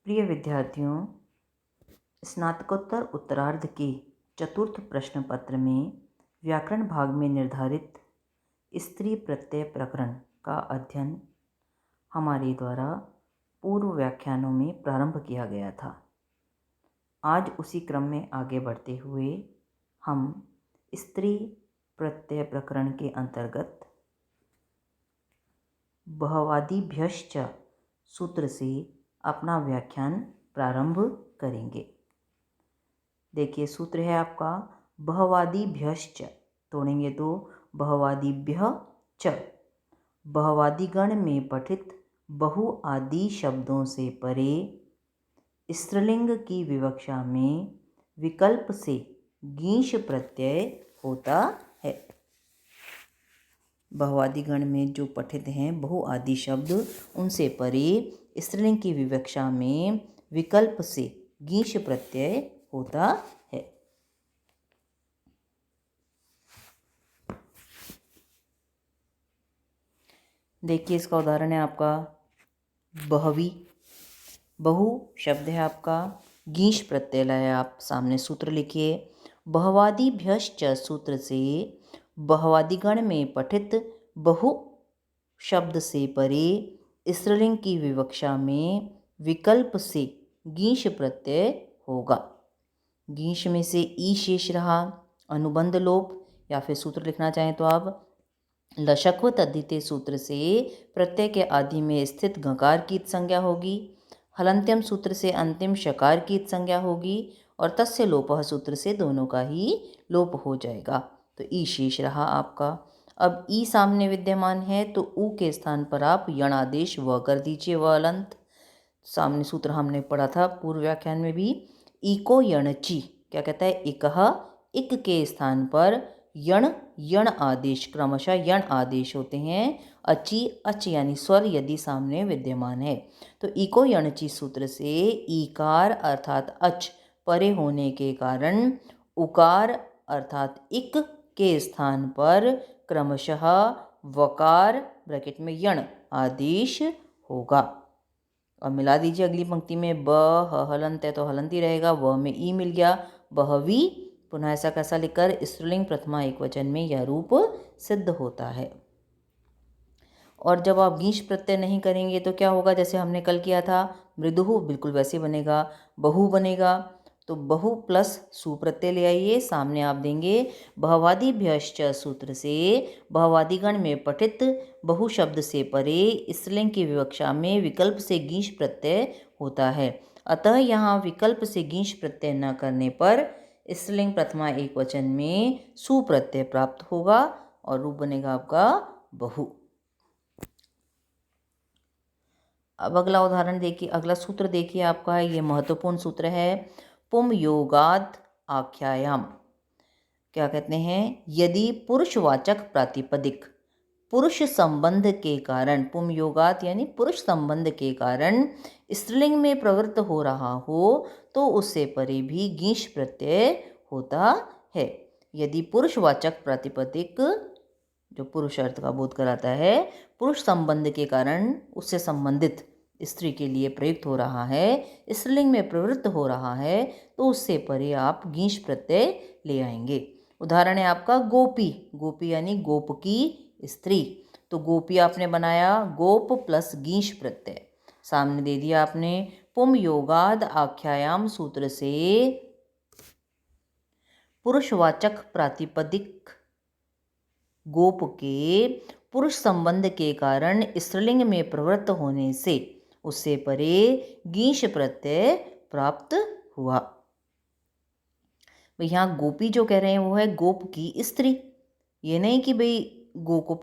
प्रिय विद्यार्थियों, स्नातकोत्तर उत्तरार्ध के चतुर्थ प्रश्न पत्र में व्याकरण भाग में निर्धारित स्त्री प्रत्यय प्रकरण का अध्ययन हमारे द्वारा पूर्व व्याख्यानों में प्रारंभ किया गया था। आज उसी क्रम में आगे बढ़ते हुए हम स्त्री प्रत्यय प्रकरण के अंतर्गत बहुवादिभ्यश्च सूत्र से अपना व्याख्यान प्रारंभ करेंगे। देखिए, सूत्र है आपका बहुवादिभ्यश्च, तोड़ेंगे तो बहुवादिभ्य च। बहुवादिगण में पठित बहु आदि शब्दों से परे स्त्रीलिंग की विवक्षा में विकल्प से गीश प्रत्यय होता है। बहुआदिगण में जो पठित हैं बहुआदि शब्द, उनसे परे स्त्रीलिंग की विवक्षा में विकल्प से गीश प्रत्यय होता है। देखिए, इसका उदाहरण है आपका बहवी। बहु शब्द है आपका, गीश प्रत्यय लाए आप सामने सूत्र लिखिए। बहुवादिभ्यश्च सूत्र से बहुवादिगण में पठित बहु शब्द से परे स्त्रीलिंग की विवक्षा में विकल्प से गीश प्रत्यय होगा। गीश में से ई शेष रहा, अनुबंध लोप, या फिर सूत्र लिखना चाहें तो आप लशक्व तद्धिते सूत्र से प्रत्यय के आदि में स्थित गकार की संज्ञा होगी। हलंत्यम सूत्र से अंतिम शकार की संज्ञा होगी और तस्य लोपः सूत्र से दोनों का ही लोप हो जाएगा। तो ई शेष रहा आपका। अब ई सामने विद्यमान है तो ऊ के स्थान पर आप यण आदेश व कर दीजिए, व अलंत। सामने सूत्र हमने पढ़ा था पूर्व व्याख्यान में भी। इको यणची क्या कहता है, इकह, इक के स्थान पर यण यण आदेश, क्रमशः यण आदेश होते हैं। अची अच यानी स्वर यदि सामने विद्यमान है तो इको यणची सूत्र से ईकार अर्थात अच परे होने के कारण उकार अर्थात इक के स्थान पर क्रमशः वकार ब्रैकेट में यण आदेश होगा। अब मिला दीजिए अगली पंक्ति में, ब हलंत है तो हलंत ही रहेगा, व में ई मिल गया, बहवी। पुनः ऐसा कैसा लिखकर स्त्रीलिंग प्रथमा एकवचन में यह रूप सिद्ध होता है। और जब आप गीश प्रत्यय नहीं करेंगे तो क्या होगा, जैसे हमने कल किया था मृदुः, बिल्कुल वैसे बनेगा। बहु बनेगा तो बहु प्लस सु प्रत्यय ले आइए, सामने आप देंगे बहुवादिभ्यश्च सूत्र से बहुवादिगण में पठित बहु शब्द से परे स्त्रीलिंग की विवक्षा में विकल्प से गीश प्रत्यय होता है। अतः यहाँ विकल्प से गीश प्रत्यय न करने पर स्त्रीलिंग प्रथमा एकवचन में सु प्रत्यय प्राप्त होगा और रूप बनेगा आपका बहु। अब अगला उदाहरण देखिए, अगला सूत्र देखिए आपका, ये महत्वपूर्ण सूत्र है। पुम योगाद आख्यायाम क्या कहते हैं, यदि पुरुषवाचक प्रातिपदिक पुरुष संबंध के कारण, पुम योगात यानी पुरुष संबंध के कारण स्त्रीलिंग में प्रवृत्त हो रहा हो तो उससे परे भी गीश प्रत्यय होता है। यदि पुरुषवाचक प्रातिपदिक जो पुरुष अर्थ का बोध कराता है पुरुष संबंध के कारण उससे संबंधित स्त्री के लिए प्रयुक्त हो रहा है, स्त्रीलिंग में प्रवृत्त हो रहा है, तो उससे परे आप गीश प्रत्यय ले आएंगे। उदाहरण है आपका गोपी। गोपी यानी गोप की स्त्री, तो गोपी आपने बनाया गोप प्लस गीश प्रत्यय, सामने दे दिया आपने पुम योगाद आख्यायाम सूत्र से पुरुषवाचक प्रातिपदिक गोप के पुरुष संबंध के कारण स्त्रीलिंग में प्रवृत्त होने से उससे परे गीश प्रत्यय प्राप्त हुआ। भाई यहाँ गोपी जो कह रहे हैं वो है गोप की स्त्री। ये नहीं कि भाई गो को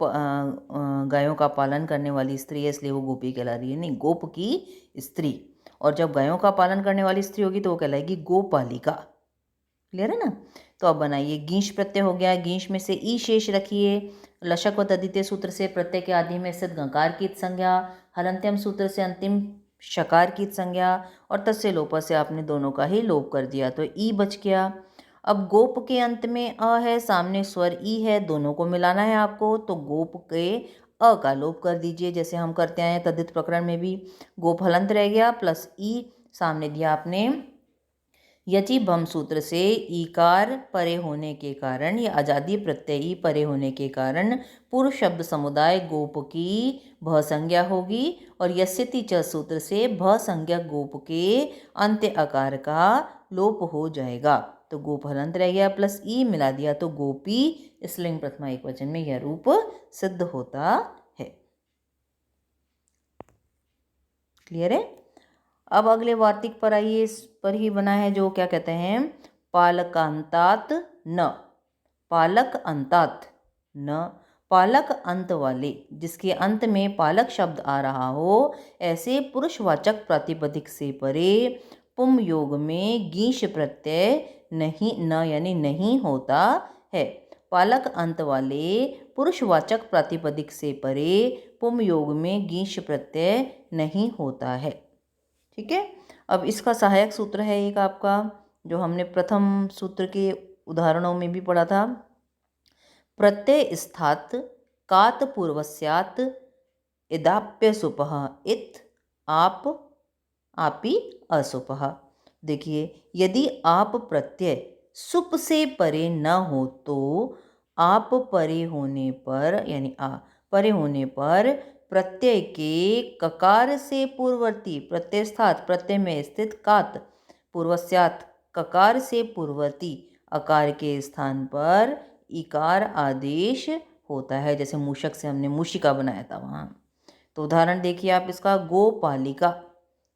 गायों का पालन करने वाली स्त्री है इसलिए वो गोपी कहला रही है, नहीं, गोप की स्त्री। और जब गायों का पालन करने वाली स्त्री होगी तो वो कहलाएगी गोपालिका। क्लियर है ना। तो अब बनाइए, गीश प्रत्यय हो गया, गीश में से ई शेष रखिए। लशक व तद्धिते सूत्र से प्रत्यय के आदि में स्थित गकार की संज्ञा, हलंत्यम सूत्र से अंतिम शकार की संज्ञा और तस्य लोप से आपने दोनों का ही लोप कर दिया तो ई बच गया। अब गोप के अंत में अ है, सामने स्वर ई है, दोनों को मिलाना है आपको, तो गोप के अ का लोप कर दीजिए जैसे हम करते हैं तद्धित प्रकरण में भी। गोप हलंत रह गया प्लस ई सामने दिया आपने यचि भम सूत्र से ईकार परे होने के कारण या आजादी प्रत्ययी परे होने के कारण पूर्व शब्द समुदाय गोप की भ संज्ञा होगी और यस्यति च सूत्र से भ संज्ञा गोप के अंत्य आकार का लोप हो जाएगा। तो गोप हलंत रह गया प्लस ई मिला दिया तो गोपी स्त्रीलिंग प्रथमा एकवचन में यह रूप सिद्ध होता है। क्लियर है। अब अगले वार्तिक पर आइए, इस पर ही बना है जो क्या कहते हैं पालकांतात न, पालक अंतात न, पालक अंत वाले जिसके अंत में पालक शब्द आ रहा हो ऐसे पुरुषवाचक प्रातिपदिक से परे पुम योग में गीश प्रत्यय नहीं न यानी नहीं होता है। पालक अंत वाले पुरुषवाचक प्रातिपदिक से परे पुम योग में गीश प्रत्यय नहीं होता है। ठीक है। अब इसका सहायक सूत्र है एक आपका जो हमने प्रथम सूत्र के उदाहरणों में भी पढ़ा था, प्रत्यय स्थात कात पूर्वस्यात् इदाप्य सुपः इत आप आपी असुपः। देखिए यदि आप प्रत्यय सुप से परे न हो तो आप परे होने पर यानी आ परे होने पर प्रत्यय के ककार से पूर्ववर्ती प्रत्यय स्थात प्रत्यय में स्थित कात पूर्वस्यात् ककार से पूर्ववर्ती अकार के स्थान पर इकार आदेश होता है। जैसे मूषक से हमने मूषिका बनाया था वहाँ। तो उदाहरण देखिए आप इसका, गोपालिका,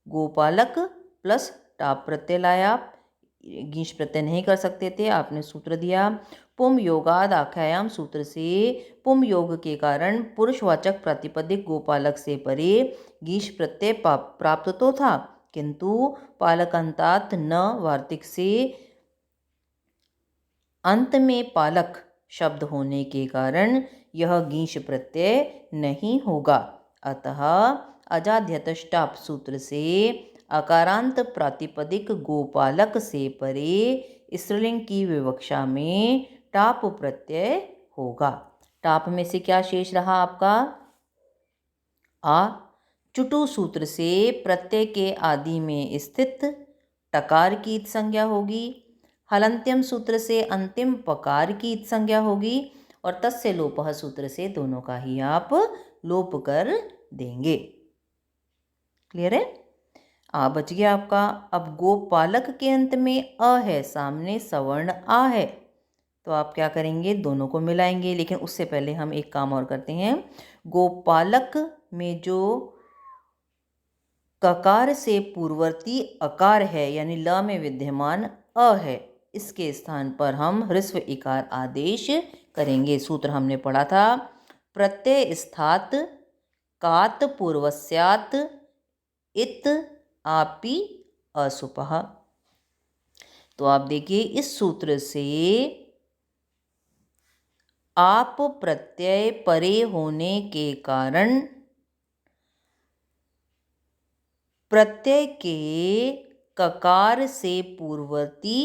गोपालक प्लस टाप प्रत्यय लाया, गीश प्रत्यय नहीं कर सकते थे, आपने सूत्र दिया पुम योगाद आख्यायाम सूत्र से पुम योग के कारण पुरुषवाचक प्रातिपदिक गोपालक से परे गीश प्रत्यय प्राप्त तो था किंतु पालकंतात न वार्तिक से अंत में पालक शब्द होने के कारण यह गीश प्रत्यय नहीं होगा। अतः अजाध्यतष्टाप सूत्र से अकारांत प्रातिपदिक गोपालक से परे स्त्रीलिंग की विवक्षा में टाप प्रत्यय होगा। टाप में से क्या शेष रहा आपका आ। चुटु सूत्र से प्रत्यय के आदि में स्थित टकार की इत संज्ञा होगी। हलंत्यम सूत्र से अंतिम पकार की इत संज्ञा होगी और तस्य लोपः सूत्र से दोनों का ही आप लोप कर देंगे। क्लियर है। आ बच गया आपका। अब गोपालक के अंत में अ है, सामने सवर्ण आ है, तो आप क्या करेंगे दोनों को मिलाएंगे। लेकिन उससे पहले हम एक काम और करते हैं, गोपालक में जो ककार से पूर्ववर्ती अकार है यानी ल में विद्यमान अ है, इसके स्थान पर हम ह्रस्व इकार आदेश करेंगे। सूत्र हमने पढ़ा था, प्रत्यय स्थात कात पूर्वस्यात् इत आपी असुपः। तो आप देखिए इस सूत्र से आप प्रत्यय परे होने के कारण प्रत्यय के ककार से पूर्ववर्ती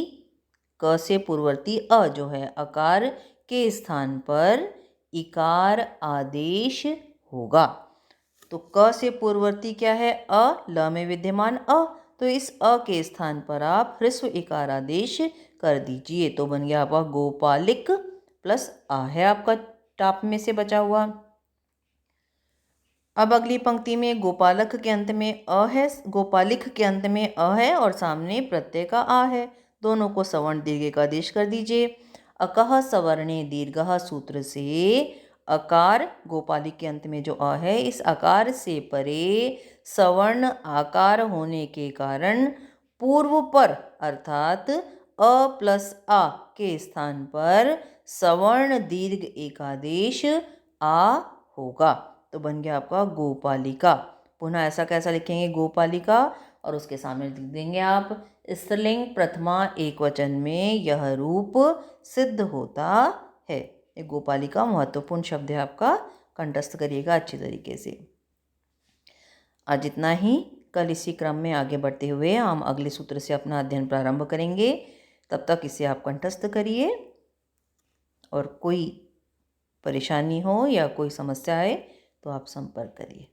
क से पूर्ववर्ती अ जो है अकार के स्थान पर इकार आदेश होगा। तो क से पूर्ववर्ती क्या है अ, ल में विद्यमान अ, तो इस अ के स्थान पर आप ह्रस्व इकार आदेश कर दीजिए। तो बन गया आपका गोपालिक प्लस आ है आपका टाप में से बचा हुआ। अब अगली पंक्ति में गोपालक के अंत में अ है, गोपालिक के अंत में अ है और सामने प्रत्यय का आ है, दोनों को सवर्ण दीर्घ का आदेश कर दीजिए। अकह सवर्णे दीर्घ सूत्र से अकार गोपालिक के अंत में जो अ है इस अकार से परे सवर्ण आकार होने के कारण पूर्व पर अर्थात अ प्लस आ के स्थान पर सवर्ण दीर्घ एकादेश आ होगा। तो बन गया आपका गोपालिका। पुनः ऐसा कैसा लिखेंगे गोपालिका और उसके सामने लिख देंगे आप स्त्रीलिंग प्रथमा एकवचन में यह रूप सिद्ध होता है। एक गोपालिका महत्वपूर्ण शब्द है आपका, कंठस्थ करिएगा अच्छी तरीके से। आज इतना ही। कल इसी क्रम में आगे बढ़ते हुए हम अगले सूत्र से अपना अध्ययन प्रारंभ करेंगे। तब तक इसे आप कंठस्थ करिए और कोई परेशानी हो या कोई समस्या आए तो आप संपर्क करिए।